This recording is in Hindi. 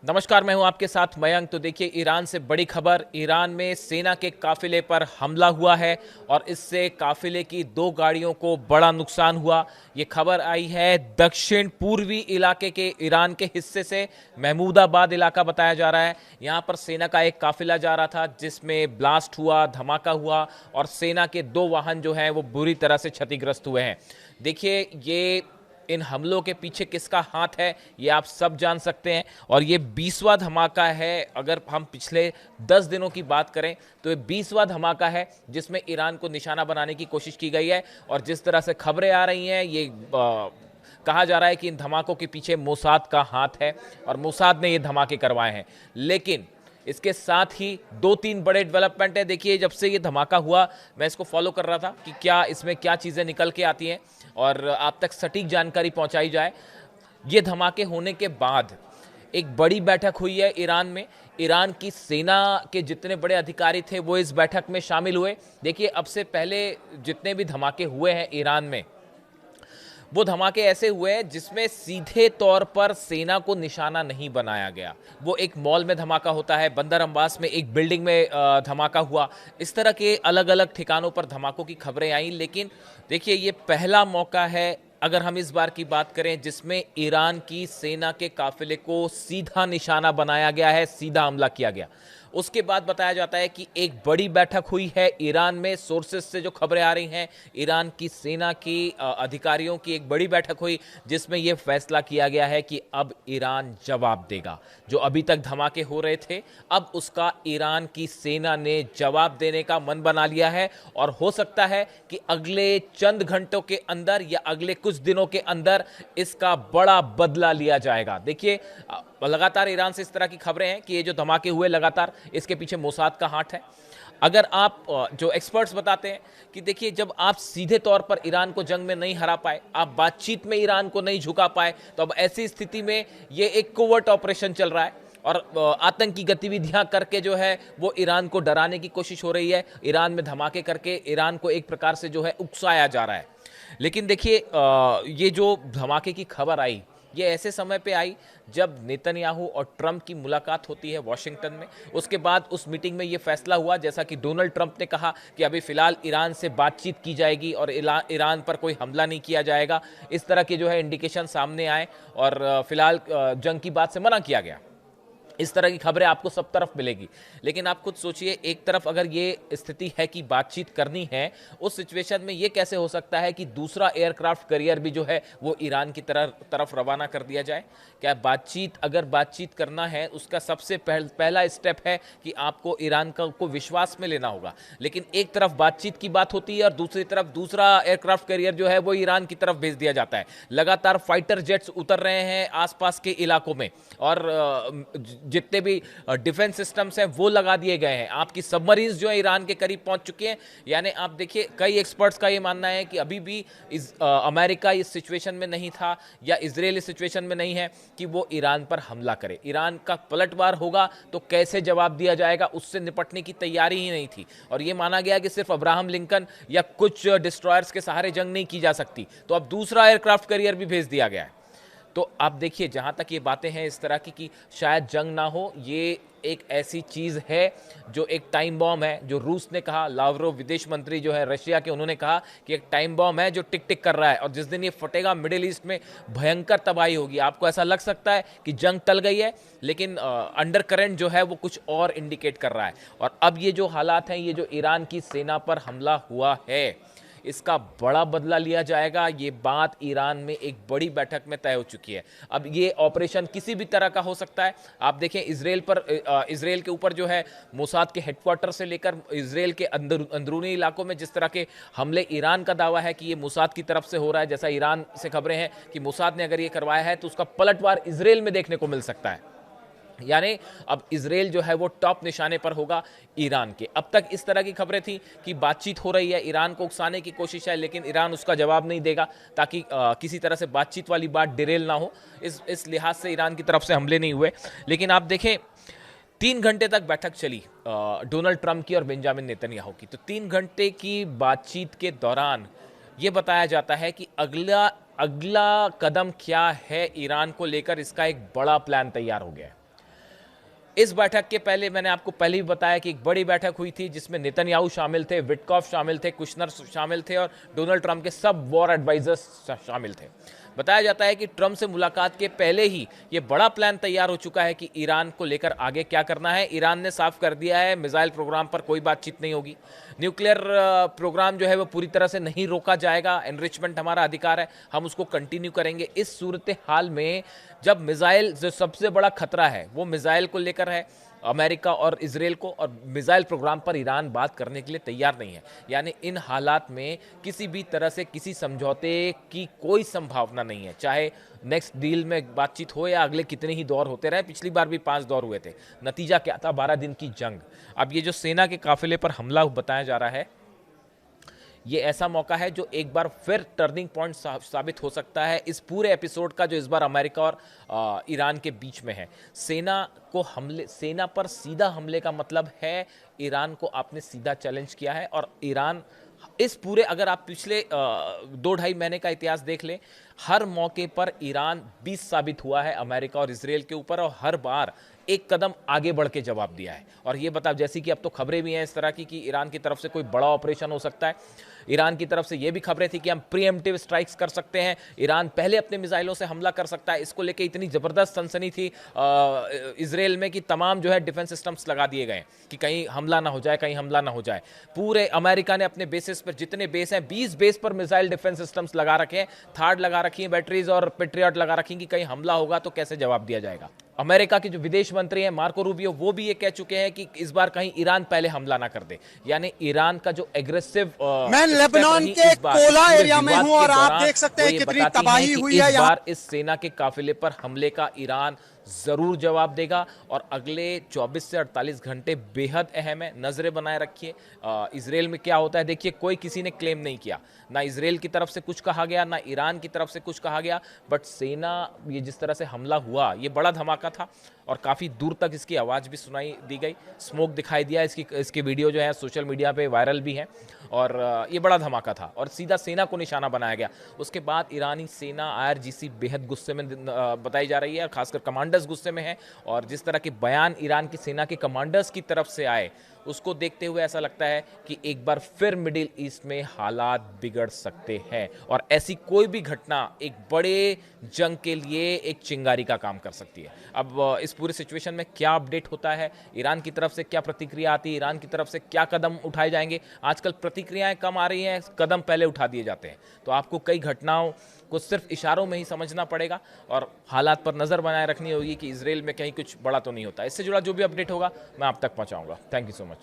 नमस्कार, मैं हूं आपके साथ मयंक। तो देखिए, ईरान से बड़ी खबर। ईरान में सेना के काफिले पर हमला हुआ है और इससे काफिले की 2 गाड़ियों को बड़ा नुकसान हुआ। ये खबर आई है दक्षिण पूर्वी इलाके के ईरान के हिस्से से। महमूदाबाद इलाका बताया जा रहा है। यहां पर सेना का एक काफिला जा रहा था जिसमें ब्लास्ट हुआ, धमाका हुआ और सेना के 2 वाहन जो हैं वो बुरी तरह से क्षतिग्रस्त हुए हैं। देखिए, ये इन हमलों के पीछे किसका हाथ है ये आप सब जान सकते हैं। और ये 20वां धमाका है। अगर हम पिछले 10 दिनों की बात करें तो ये 20वां धमाका है जिसमें ईरान को निशाना बनाने की कोशिश की गई है। और जिस तरह से खबरें आ रही हैं, ये कहा जा रहा है कि इन धमाकों के पीछे मोसाद का हाथ है और मोसाद ने ये धमाके करवाए हैं। लेकिन इसके साथ ही 2-3 बड़े डेवलपमेंट है। देखिए, जब से ये धमाका हुआ मैं इसको फॉलो कर रहा था कि क्या इसमें क्या चीज़ें निकल के आती हैं और आप तक सटीक जानकारी पहुंचाई जाए। ये धमाके होने के बाद एक बड़ी बैठक हुई है ईरान में। ईरान की सेना के जितने बड़े अधिकारी थे वो इस बैठक में शामिल हुए। देखिए, अब से पहले जितने भी धमाके हुए हैं ईरान में, वो धमाके ऐसे हुए हैं जिसमें सीधे तौर पर सेना को निशाना नहीं बनाया गया। वो एक मॉल में धमाका होता है, बंदर अब्बास में एक बिल्डिंग में धमाका हुआ। इस तरह के अलग अलग ठिकानों पर धमाकों की खबरें आई। लेकिन देखिए, ये पहला मौका है, अगर हम इस बार की बात करें, जिसमें ईरान की सेना के काफिले को सीधा निशाना बनाया गया है, सीधा हमला किया गया। उसके बाद बताया जाता है कि एक बड़ी बैठक हुई है ईरान में। सोर्सेस से जो खबरें आ रही हैं, ईरान की सेना की अधिकारियों की एक बड़ी बैठक हुई जिसमें यह फैसला किया गया है कि अब ईरान जवाब देगा। जो अभी तक धमाके हो रहे थे, अब उसका ईरान की सेना ने जवाब देने का मन बना लिया है। और हो सकता है कि अगले चंद घंटों के अंदर या अगले कुछ दिनों के अंदर इसका बड़ा बदला लिया जाएगा। देखिए, लगातार ईरान से इस तरह की खबरें हैं कि ये जो धमाके हुए, लगातार इसके पीछे मोसाद का हाथ है। अगर आप जो एक्सपर्ट्स बताते हैं कि देखिए, जब आप सीधे तौर पर ईरान को जंग में नहीं हरा पाए, आप बातचीत में ईरान को नहीं झुका पाए, तो अब ऐसी स्थिति में ये एक कोवर्ट ऑपरेशन चल रहा है और आतंकी गतिविधियां करके जो है वो ईरान को डराने की कोशिश हो रही है। ईरान में धमाके करके ईरान को एक प्रकार से जो है उकसाया जा रहा है। लेकिन देखिए, ये जो धमाके की खबर आई, ये ऐसे समय पे आई जब नेतन्याहू और ट्रंप की मुलाकात होती है वॉशिंगटन में। उसके बाद उस मीटिंग में ये फैसला हुआ, जैसा कि डोनाल्ड ट्रंप ने कहा कि अभी फिलहाल ईरान से बातचीत की जाएगी और ईरान पर कोई हमला नहीं किया जाएगा। इस तरह के जो है इंडिकेशन सामने आए और फिलहाल जंग की बात से मना किया गया। इस तरह की खबरें आपको सब तरफ मिलेगी। लेकिन आप खुद सोचिए, एक तरफ अगर ये स्थिति है कि बातचीत करनी है, उस सिचुएशन में ये कैसे हो सकता है कि दूसरा एयरक्राफ्ट कैरियर भी जो है वो ईरान की तरफ रवाना कर दिया जाए? क्या अगर बातचीत करना है, उसका सबसे पहला स्टेप है कि आपको ईरान को विश्वास में लेना होगा। लेकिन एक तरफ बातचीत की बात होती है और दूसरी तरफ दूसरा एयरक्राफ्ट कैरियर जो है वो ईरान की तरफ भेज दिया जाता है। लगातार फाइटर जेट्स उतर रहे हैं आसपास के इलाकों में और जितने भी डिफेंस सिस्टम्स हैं वो लगा दिए गए हैं। आपकी सबमरीन्स जो है ईरान के करीब पहुंच चुकी हैं। यानी आप देखिए, कई एक्सपर्ट्स का ये मानना है कि अभी भी अमेरिका इस सिचुएशन में नहीं था या इजराइल इस सिचुएशन में नहीं है कि वो ईरान पर हमला करे। ईरान का पलटवार होगा तो कैसे जवाब दिया जाएगा, उससे निपटने की तैयारी ही नहीं थी। और ये माना गया कि सिर्फ अब्राहम लिंकन या कुछ डिस्ट्रॉयर्स के सहारे जंग नहीं की जा सकती, तो अब दूसरा एयरक्राफ्ट कैरियर भी भेज दिया गया है। तो आप देखिए, जहां तक ये बातें हैं इस तरह की कि शायद जंग ना हो, ये एक ऐसी चीज है जो एक टाइम बॉम्ब है। जो रूस ने कहा, लावरोव विदेश मंत्री जो है रशिया के, उन्होंने कहा कि एक टाइम बॉम्ब है जो टिक टिक कर रहा है और जिस दिन ये फटेगा मिडिल ईस्ट में भयंकर तबाही होगी। आपको ऐसा लग सकता है कि जंग टल गई है, लेकिन अंडर करंट जो है वो कुछ और इंडिकेट कर रहा है। और अब ये जो हालात हैं, ये जो ईरान की सेना पर हमला हुआ है, इसका बड़ा बदला लिया जाएगा। ये बात ईरान में एक बड़ी बैठक में तय हो चुकी है। अब ये ऑपरेशन किसी भी तरह का हो सकता है। आप देखें, इजराइल के ऊपर जो है मोसाद के हेडक्वार्टर से लेकर इजराइल के अंदरूनी इलाकों में जिस तरह के हमले, ईरान का दावा है कि ये मोसाद की तरफ से हो रहा है। जैसा ईरान से खबरें हैं कि मोसाद ने अगर ये करवाया है तो उसका पलटवार इजराइल में देखने को मिल सकता है। यानी अब इजराइल जो है वो टॉप निशाने पर होगा ईरान के। अब तक इस तरह की खबरें थी कि बातचीत हो रही है, ईरान को उकसाने की कोशिश है, लेकिन ईरान उसका जवाब नहीं देगा ताकि किसी तरह से बातचीत वाली बात डिरेल ना हो। इस लिहाज से ईरान की तरफ से हमले नहीं हुए। लेकिन आप देखें, 3 घंटे तक बैठक चली डोनाल्ड ट्रंप की और बेंजामिन नेतन्याहू की। तो 3 घंटे की बातचीत के दौरान ये बताया जाता है कि अगला कदम क्या है ईरान को लेकर, इसका एक बड़ा प्लान तैयार हो गया है। इस बैठक के पहले मैंने आपको पहले भी बताया कि एक बड़ी बैठक हुई थी जिसमें नेतन्याहू शामिल थे, विटकॉफ शामिल थे, कुशनर शामिल थे और डोनाल्ड ट्रंप के सब वॉर एडवाइजर्स शामिल थे। बताया जाता है कि ट्रंप से मुलाकात के पहले ही ये बड़ा प्लान तैयार हो चुका है कि ईरान को लेकर आगे क्या करना है। ईरान ने साफ कर दिया है मिसाइल प्रोग्राम पर कोई बातचीत नहीं होगी, न्यूक्लियर प्रोग्राम जो है वो पूरी तरह से नहीं रोका जाएगा, एनरिचमेंट हमारा अधिकार है, हम उसको कंटिन्यू करेंगे। इस सूरत हाल में जब मिसाइल जो सबसे बड़ा खतरा है वो मिसाइल को लेकर है, अमेरिका और इजराइल को, और मिसाइल प्रोग्राम पर ईरान बात करने के लिए तैयार नहीं है। यानी इन हालात में किसी भी तरह से किसी समझौते की कोई संभावना नहीं है, चाहे नेक्स्ट डील में बातचीत हो या अगले कितने ही दौर होते रहे। पिछली बार भी 5 दौर हुए थे, नतीजा क्या था? 12 दिन की जंग। अब ये जो सेना के काफिले पर हमला बताया जा रहा है, ये ऐसा मौका है जो एक बार फिर टर्निंग पॉइंट साबित हो सकता है इस पूरे एपिसोड का, जो इस बार अमेरिका और ईरान के बीच में है। सेना पर सीधा हमले का मतलब है ईरान को आपने सीधा चैलेंज किया है। और ईरान इस पूरे, अगर आप पिछले 2-2.5 महीने का इतिहास देख लें, हर मौके पर ईरान 20 साबित हुआ है अमेरिका और इजराइल के ऊपर, और हर बार एक कदम आगे बढ़ के जवाब दिया है। और ये बताओ, जैसी कि अब तो खबरें भी हैं इस तरह की कि ईरान की तरफ से कोई बड़ा ऑपरेशन हो सकता है। ईरान की तरफ से ये भी खबरें थी कि हम प्रीएम्प्टिव स्ट्राइक्स कर सकते हैं, ईरान पहले अपने मिसाइलों से हमला कर सकता है। इसको लेके इतनी जबरदस्त सनसनी थी इजराइल में कि तमाम जो है डिफेंस सिस्टम्स लगा दिए गए कि कहीं हमला ना हो जाए, कहीं हमला ना हो जाए। पूरे अमेरिका ने अपने बेसिस पर, जितने बेस हैं 20 बेस पर मिसाइल डिफेंस सिस्टम्स लगा रखे हैं, थार्ड लगा रखी है बैटरीज और पेट्रियट लगा रखी कि कहीं हमला होगा तो कैसे जवाब दिया जाएगा। अमेरिका के जो विदेश मंत्री हैं मार्को रूबियो, वो भी ये कह चुके हैं कि इस बार कहीं ईरान पहले हमला ना कर दे। यानी ईरान का जो एग्रेसिव मैं लेबनान के कोला एरिया में हूं और आप देख सकते हैं कितनी तबाही हुई है। इस बार इस सेना के काफिले पर हमले का ईरान जरूर जवाब देगा और अगले 24 से 48 घंटे बेहद अहम है। नजरें बनाए रखिए इजराइल में क्या होता है। देखिए, कोई किसी ने क्लेम नहीं किया, ना इजराइल की तरफ से कुछ कहा गया, ना ईरान की तरफ से कुछ कहा गया, बट सेना, ये जिस तरह से हमला हुआ, ये बड़ा धमाका था और काफ़ी दूर तक इसकी आवाज़ भी सुनाई दी गई, स्मोक दिखाई दिया। इसकी वीडियो जो है सोशल मीडिया पे वायरल भी है और ये बड़ा धमाका था और सीधा सेना को निशाना बनाया गया। उसके बाद ईरानी सेना, IRGC बेहद गुस्से में बताई जा रही है, खासकर कमांडर्स गुस्से में हैं। और जिस तरह के बयान ईरान की सेना के कमांडर्स की तरफ से आए, उसको देखते हुए ऐसा लगता है कि एक बार फिर मिडिल ईस्ट में हालात बिगड़ सकते हैं और ऐसी कोई भी घटना एक बड़े जंग के लिए एक चिंगारी का काम कर सकती है। अब इस पूरे सिचुएशन में क्या अपडेट होता है, ईरान की तरफ से क्या प्रतिक्रिया आती है, ईरान की तरफ से क्या कदम उठाए जाएंगे। आजकल प्रतिक्रियाएं कम आ रही हैं, कदम पहले उठा दिए जाते हैं। तो आपको कई घटनाओं को सिर्फ इशारों में ही समझना पड़ेगा और हालात पर नजर बनाए रखनी होगी कि इजराइल में कहीं कुछ बड़ा तो नहीं होता। इससे जुड़ा जो भी अपडेट होगा मैं आप तक पहुंचाऊंगा। Thank you so much.